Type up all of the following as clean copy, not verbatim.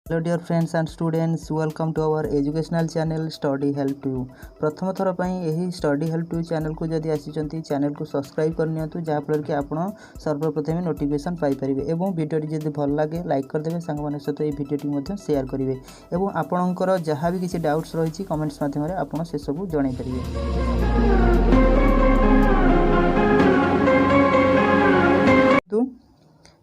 Hello dear friends and students, welcome to our educational channel study help to you. प्रथम थर पर यही study help to channel को जदि आसी चैनल को सब्सक्राइब करनी जहाँफल कि आप सर्वप्रथम नोटिफिकेशन पाइपर और वीडियोटी जब भल लगे लाइक करदे सांग सहित ये भिडियोटी शेयर करेंगे और आपणकर जहाँ भी किसी डाउट्स रही कमेंट्स मध्यम आप से सब जन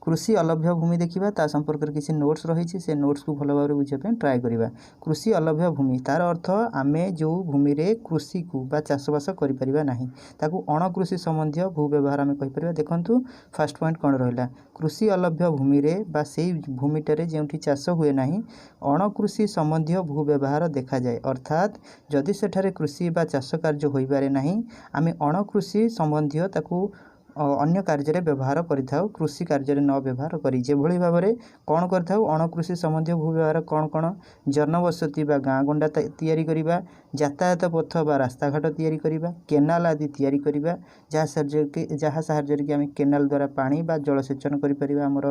कृषि अलभ्य भूमि देखा ता संपर्क में किसी नोट्स रही से नोट्स को भल भाव बुझापी ट्राए करवा। कृषि अलभ्य भूमि तार अर्थ आम जो भूमि रे कृषि को चाषबास करें अणकृषि संबंधी भू व्यवहार आम कहीपर। देखु फास्ट पॉइंट कौन रहा कृषि अलभ्य भूमि रे बा से भूमिटे जो चाष हुए ना अणकृषि संबंधी भू व्यवहार देखा जाए अर्थात जदि सेठारे कृषि बा चाष कार्य हो पारे ना आम अणकृषि संबंधी अन्य कार्य व्यवहार करिथाउ कृषि कार्य न व्यवहार करी जेभଳି भाବରେ कौन करिथाउ अणकृषि संबंधी भू व्यवहार कौन कौन जनबसती बा गाँ गंडा तैयारी करिबा यातायात पथ बा रास्ता घाट तैयारी करिबा केनाल आदि तैयारी करिबा जहाँ साहाय्य कि आम केनाल द्वारा पानी बा जलसेचन करि परिबा हमर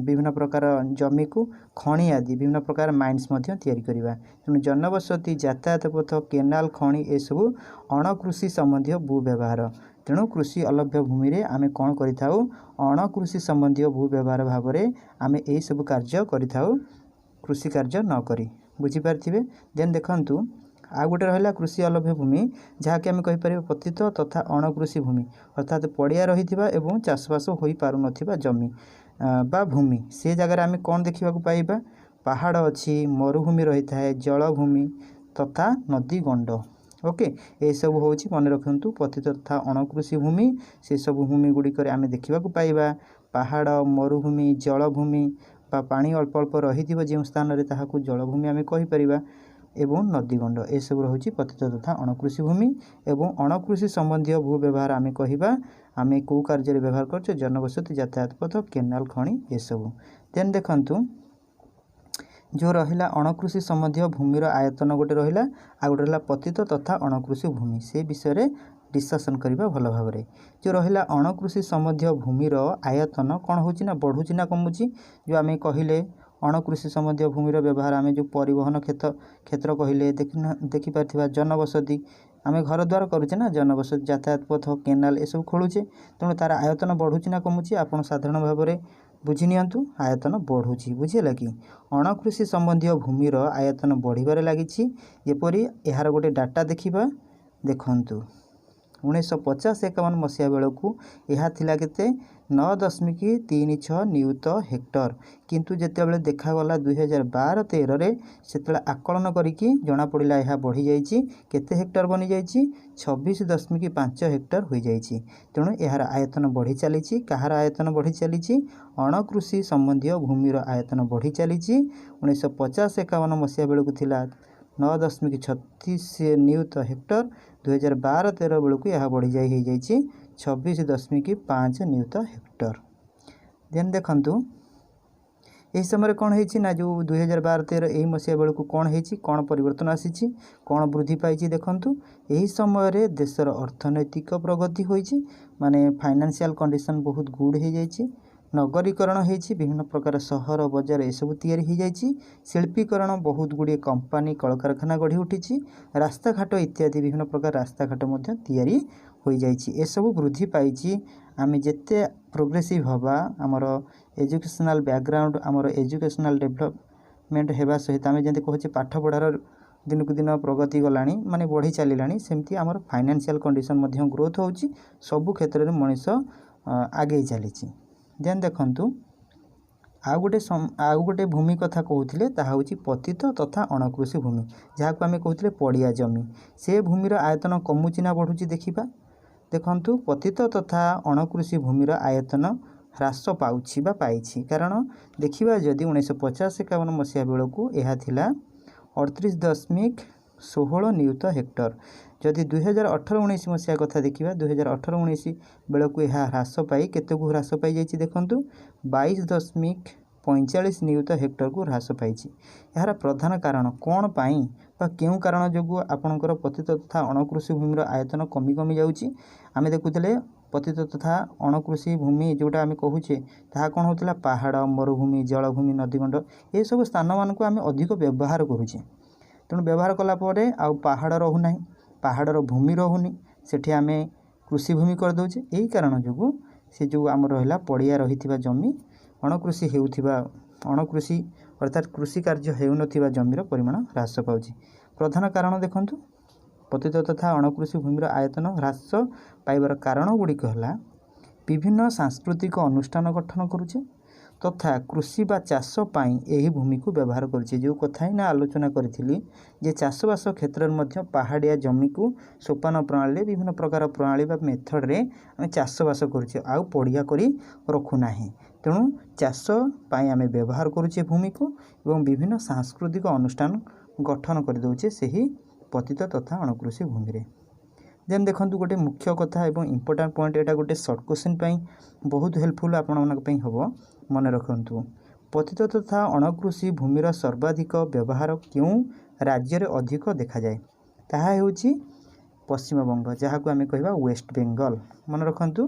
विभिन्न प्रकार जमी को खणी आदि विभिन्न प्रकार माइन्स मध्य तैयारी करिबा। तेणु जनबसती यातायात पथ केनाल खणी ए सब अणकृषि संबंधी भू व्यवहार। तेणु कृषि अलभ्य भूमि रे आमे कौन करिथाउ अणकृषि संबंधी भू व्यवहार भाव में आमे यही सब कार्य करिथाउ कृषि कार्य न करी बुझीपारे। देन देखंतु आ गोटे रहा कृषि अलभ्य भूमि जहाँकि आम कहीपर पतित तथा अणकृषि भूमि अर्थात पड़िया रही एवं चाषबास हो पार न जमी बा भूमि से जगार आम कौन देखा पाइबा पहाड़ अच्छी मरुभूमि रही है जलभूमि तथा नदी गंड। ओके ये सब हूँ मन रखु पतित तथा अणकृषि भूमि से सब भूमि गुड़िक आम देखा पाइबा पहाड़ मरुभूमि जलभूमि बा पानी अल्प अल्प रही जो स्थान में ताकू जलभूमि आम कहीपर एवं नदीगंड ये सब रही पतित तथा अणकृषि भूमि एवं अणकृषि संबंधी भू व्यवहार आम कहिबा आम कौ कार्य व्यवहार कर जनबसती यातायात पथ केनाल खणी ये सब। देन देखंतु जो रहा अणकृषि संबंधी भूमिर आयतन गोटे रहा आ गोटे रहा पतित तथा अणकृषि भूमि से विषय डिस्कसन करवा भल भाव में। जो रहा अणकृषि संबंधी भूमिर आयतन कौन होना बढ़ुची ना कमुची जो आम कहले अणकृषि संबंधी भूमिर व्यवहार आम जो परिवहन क्षेत्र कहले देखिपार जनबसती आम घर द्वार करुचे ना जनबसती यातायात पथ केनाल ये सब खोलुचे तेणु तार आयतन बढ़ुची ना कमुची आप साधारण भाव में बुझी नियंतु आयतन बढ़ुची बुझीला कि अणकृषि संबंधी भूमिर आयतन बढ़िबारे लागिछि। जेपरि यार गोटे डाटा देखिबा देखंतु 1950-51 मसीहा बेलू यह थिला केते 9.36 न्यूत हेक्टर किंतु जेतेबेले देखागला 2012-13 से आकलन करिकी जना पड़िला यह बढ़ी जाइछि केते हेक्टर बनी जाइछि 26.5 हेक्टर हो जाइछि। तेणु यार आयतन बढ़ी चली कहार आयतन बढ़ी चली अणकृषि संबंधी भूमिर आयतन बढ़ी चली 1950-51 मसीहा बेलू थिला 9.36 न्यूत हेक्टर 2012-13 बेलू यह बढ़ी जाई 26.5 न्यूत हेक्टर। देन देखंतु यही समय कौन है ना जो 2012-13 यही मसीहा बेलू कौन है कौन परिवर्तन आसी कौन वृद्धि पाई देखंतु यही समय देशर अर्थनैतिक प्रगति होइछि माने फाइनेंशियल कंडीशन बहुत गुड हो जाइछि नगरीकरण होइछि विभिन्न प्रकार सहर बजार ये सब तैयारी हो जाइछि शिल्पीकरण बहुत गुड़िए कंपानी कलकारखाना गढ़ी उठी रास्ता घाट इत्यादि विभिन्न प्रकार रास्ता घाट मध्य तैयारी हो जाइछि ए सब वृद्धि पाइछि। आम जेते प्रोग्रेसिव हवा आमर एजुकेशनल बैकग्राउंड आमर एजुकेशनल डेवलपमेंट हेबा सहित आम जैसे कहचे पाठ पढ़ार दिन को दिन प्रगति गलानी माने बढ़ी चलिलानी सेमती आमर फाइनेंशियल कंडीशन मध्य ग्रोथ होउछि सबु क्षेत्र में मनीष आगे चली। देन देखंतु आउ गोटे भूमि कथा कहते ताहा होछि पतित तथा अणकृषि भूमि जहाँ को आम कहते पड़िया जमी से भूमिर आयतन कमुची ना बढ़ुची देखिबा देखंतु पतित तथा अणकृषि भूमिर आयतन ह्रास पाउछि बा पाइछि कारण देखिबा जदि 1950-51 मसीहा बेलू यह थिला 38.16 न्यूत हेक्टर जदि 2018-19 मसीहा कथा देखिबा 2018-19 बेलू यह ह्रास पाई केते को ह्रास पाई जाइछि देखंतु 22.45 न्यूत हेक्टर को ह्रास पाई। यार प्रधान कारण कौन पाई बा केउ कारण जो आपणकर पतित तथा अणकृषि भूमिर आयतन कमी कमी जाउछि आमे देखुथिले पतित तथा अणकृषि भूमि जोटा आम कहूचे ताहा कौन होता पहाड़ मरुभूमि जलभूमि नदीगंड ये सब स्थान मानक आम अधिक व्यवहार करुचे तेणु व्यवहार कलापर आउ पहाड़ रोना पहाड़र भूमि रोनी सेठी आम कृषि भूमि करदे यही कारण जो से जो आम रहा पड़िया रही जमी अणकृषि होउथिबा अणकृषि अर्थात कृषि कार्य हेउनथिबा जमीर परिमाण ह्रास पाउछि। प्रधान कारण देखंतु पतित तथा अणकृषि भूमिर आयतन ह्रास पाइबार कारण गुड़िक है विभिन्न सांस्कृतिक अनुष्ठान गठन करुचे तथा कृषि बा चाष पाई एही भूमि को व्यवहार करुचे जो कथा ही ना आलोचना करी जे चाषबास क्षेत्र में पहाड़िया जमी को सोपान प्रणाली विभिन्न प्रकार प्रणाली बा मेथड रे आम चाषबास करुचे आउ पड़िया करी रखुना तेणु चाष पाई आम व्यवहार करुचे भूमि को एवं विभिन्न सांस्कृतिक अनुष्ठान गठन कर दउचे सही पतित तथा अणकृषि भूमि रे। देन देखंतु गोटे मुख्य कथा एवं इंपोर्टेंट पॉइंट एटा गोटे शॉर्ट क्वेश्चन पई बहुत हेल्पफुल आपण मानक पई हबो मन रखंतु पतित तथा अणकृषि भूमिर सर्वाधिक व्यवहार क्यों राज्य रे अधिक देखा जाए ताहा हेउची पश्चिमबंग जहाँ को आम कहवा वेस्ट बेंगल मन रखंतु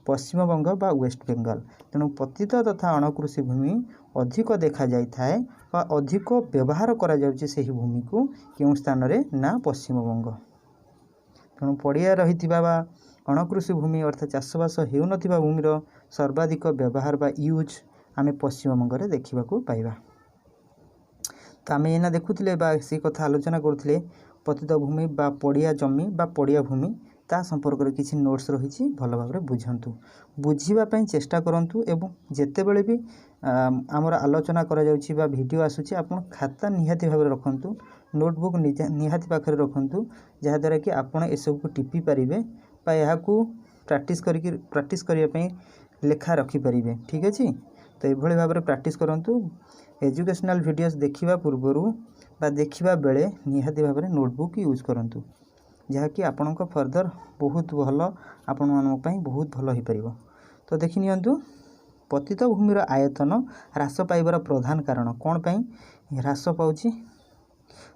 पश्चिमबंग बा वेस्ट बेंगल तेणु पतित तथा अणकृषि भूमि अधिक देखा जाए बा अधिक व्यवहार करा जाउची सेही भूमि को केउं स्थान रे ना पश्चिमबंग तेणु पड़िया रही बा अणकृषि भूमि अर्थात चाषबास हेउनथिबा भूमिर सर्वाधिक व्यवहार बा यूज आम पश्चिमबंग रे देखा पाइबा। तो आम एना देखुले बा से कथा आलोचना करुले पतित भूमि बा पड़िया जमी बा पड़िया भूमि ता संपर्क में किसी नोट्स रही भल भाव बुझंतु बुझापी चेष्टा करूँ एवं जितेबले भी आमर आलोचना करा वीडियो आसूची आप खाता निहाती भाव रखुँ नोटबुक निहाती पाखे रखुँ जहाँद्वारा कि आपड़ एसबू को टिपी पारे यहाँ प्रैक्टिस करने लेखा रखिपारे ठीक अच्छे। तो ये भाव में प्रैक्टिस करूँ एजुकेशनल वीडियोस देखा पूर्वर बा देखा बेले निहाती भाव में नोटबुक यूज करूँ जहाँकि आपण फर्दर बहुत भल आपण मानी बहुत भल हो पार। तो देखि नियंतु पतित भूमिर आयतन ह्रास पाइबार प्रधान कारण कौन पाई ह्रास पाउछि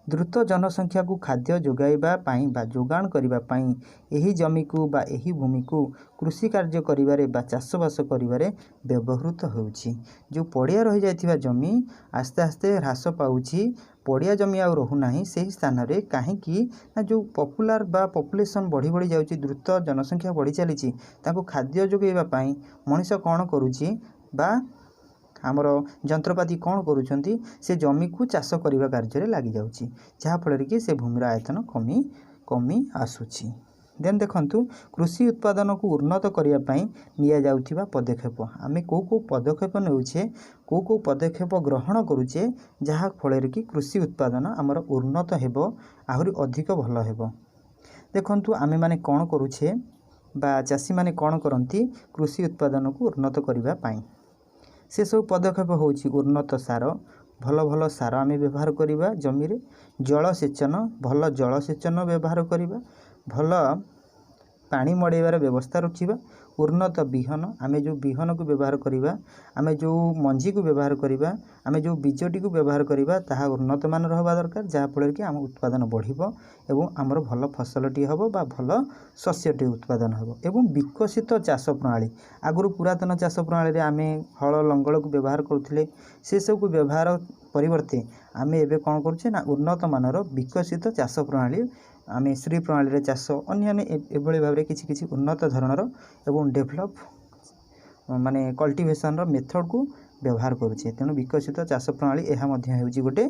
द्रुत जनसंख्या को खाद्य जोगाइबा पाई बा जोगाण करिबा पाई एही जमी को बा एही भूमि को कृषि कार्य करिबारे बा चाषबास करिबारे व्यवहृत होउछि। जो पड़िया रही जाइथिबा जमी आस्ते आस्ते ह्रास पाउछि पड़िया जमी आ रहुना से स्थान रे कहीं ना जो पपुलार बा पॉपुलेशन बढ़ी बढ़ी जाउछि द्रुत जनसंख्या बढ़ी चली ताको खाद्य जोगाइबा पाई मनीष कौन करुछि बा आमर जंत्रपाति कौन करुछंती से जमी को चाष करने कार्य लगी जाउछि जहाँफल कि से भूमिर आयतन कमी कमी आसुछि। देन देखंतु कृषि उत्पादन को उन्नत करने निया जाउथिबा पदक्षेप आमे को पदक्षेप नेउछे को पदक्षेप ग्रहण करुचे जहाँ फल कि कृषि उत्पादन आमर उन्नत हेबो आहुरी अधिक भल हेबो। देखंतु आमे माने कौन करुछे बा चाषी माने कौन करती कृषि उत्पादन को उन्नत करने पाई से सब पदक्षेप होउछि उन्नत सार भल भल सार आम व्यवहार करवा जमी जलसेचन भल जलसेचन व्यवहार करवा भल पानी मड़ेबार व्यवस्था रखा उन्नत बिहन आम जो बिहन को व्यवहार करवा आम जो मंजी को व्यवहार करवा आम जो बीजटी को व्यवहार करवा ताहा उन्नत मान रहा दरकार जहाँफल कि आम उत्पादन बढ़िबो एवं आमर भल फसलटी हम बा भल शस्यटी उत्पादन हम एवं विकसित चाष प्रणाली आगुरी पुरातन चाष प्रणाली आम हल लंगल को व्यवहार करुले से सब को व्यवहार परिवर्ते आम एबे कौन करुचे ना उन्नत मानर विकसित चाष प्रणाली आम श्री प्रणाली चाष अन्य एभली भाव किसी उन्नत धरणर एवं डेभलप माने कल्टिवेशन मेथड को व्यवहार करुचे तेणु विकसित चाष प्रणाली यह गोटे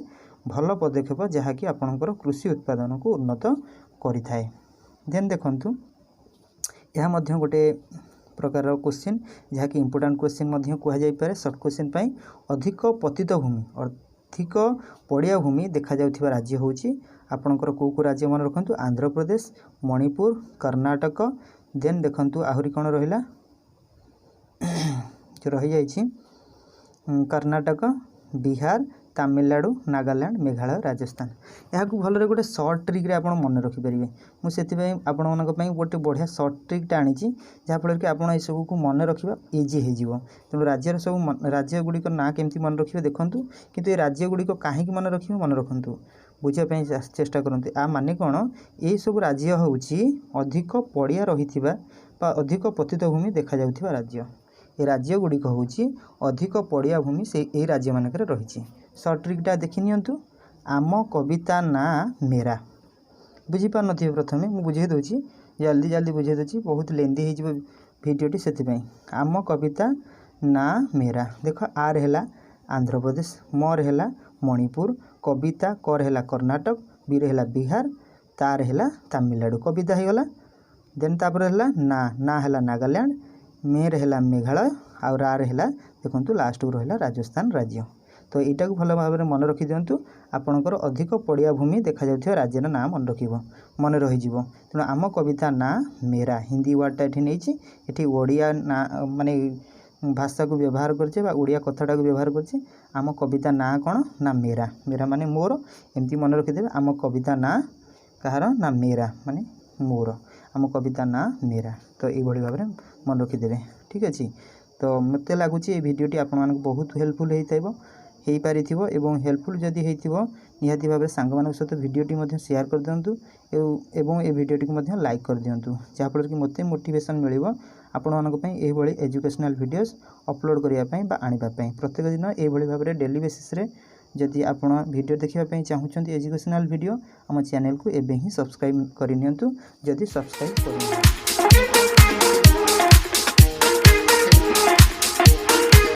भल पदक्षेप जहाँकि आपणकर कृषि उत्पादन को उन्नत करिथाए। देन देखंतु यह गोटे प्रकार क्वेश्चन जहाँकि इंपोर्टेंट क्वेश्चन कह जाय पारे शॉर्ट क्वेश्चन पाई अधिक पतित भूमि अधिक पड़िया भूमि देखा जाउथिबा राज्य होउची आपणकर को राज्य मन रखंतु आंध्र प्रदेश मणिपुर कर्नाटक देन देखंतु आहुरी कौन रहिला जो रही जाइछि कर्नाटक बिहार तमिलनाडु नागालैंड मेघालय राजस्थान यहाँ भल गोटे सर्ट ट्रिक आप मन रखिपारे मुझे आपण गोटे बढ़िया सर्ट ट्रिकटा आनी जहाँफल कि आपड़ सब को मन रखा इजी हो तेणु राज्यर सब राज्य गुड़िक ना केमती मन रखिए देखूँ किंतु ये राज्य गुड़िक कहीं मन रखिए मन रखु बुझापी चेष्टा करते आ माने कौन ये सब राज्य हूँ अधिक पड़िया रही बा अधिक पतित भूमि देखा जाउथिबा राज्य ए राज्य गुड़िक होउची अधिक पड़िया भूमि से ए राज्य मानकर रही। सर्ट ट्रिकटा देखि नियंतु। आम कविता ना मेरा बुझीपार नथिबे प्रथमे मु बुझे दोची जल्दी जल्दी बुझे दोची बहुत लेंदी हे जिवो भिडियोटी सेथिपई। आम कविता ना मेरा देख आर हैला आंध्र प्रदेश मर हैला मणिपुर कविता कर हैला कर्नाटक बीर हैला बिहार तार हैला तमिलनाडु कविता हो गला। देन तापर हैला ना हैला नागालैंड मेर हैला मेघालय आ रार हैला देखंतु लास्ट को रहला राजस्थान राज्य। तो एटा को भल भाव में मन रखि दियंतु आपणकर अधिक पड़िया भूमि देखा जाउथिबा राज्यर नाम मन रखिबो मन रही जिवो। तेणु आम कविता ना मेरा हिंदी वर्डटा एठी नेछि एठी ओडिया ना माने भाषा को व्यवहार करछे बा ओडिया कथाटा को व्यवहार करछे। आम कविता ना कोन ना मेरा मेरा माने मोर एमती मन रखि देबे। आम कविता ना कहार ना मेरा माने मोर आम कविता ना मेरा। तो ये भाव में मन रखिदेवे ठीक अच्छे। तो मत लगुच ये भिडियोटी आपण बहुत हेल्पफुल हो पारि एवं हेल्पफुल जदि हो निहाती भाव सांग मान सहित भिडियोटी शेयर कर दिंतु एवं ये भिडियोटी को लाइक कर दिंतु जहाँफल कि मत मोटिवेशन मिल आपण मानी एजुकेशनल वीडियोस अपलोड करने आने प्रत्येक दिन ये भाव में डेली बेसिस रे जदि आपण वीडियो देखापी चाहूँगी एजुकेशनल वीडियो आम चैनल को एबे ही सब्सक्राइब करनी जदि सब्सक्राइब कर।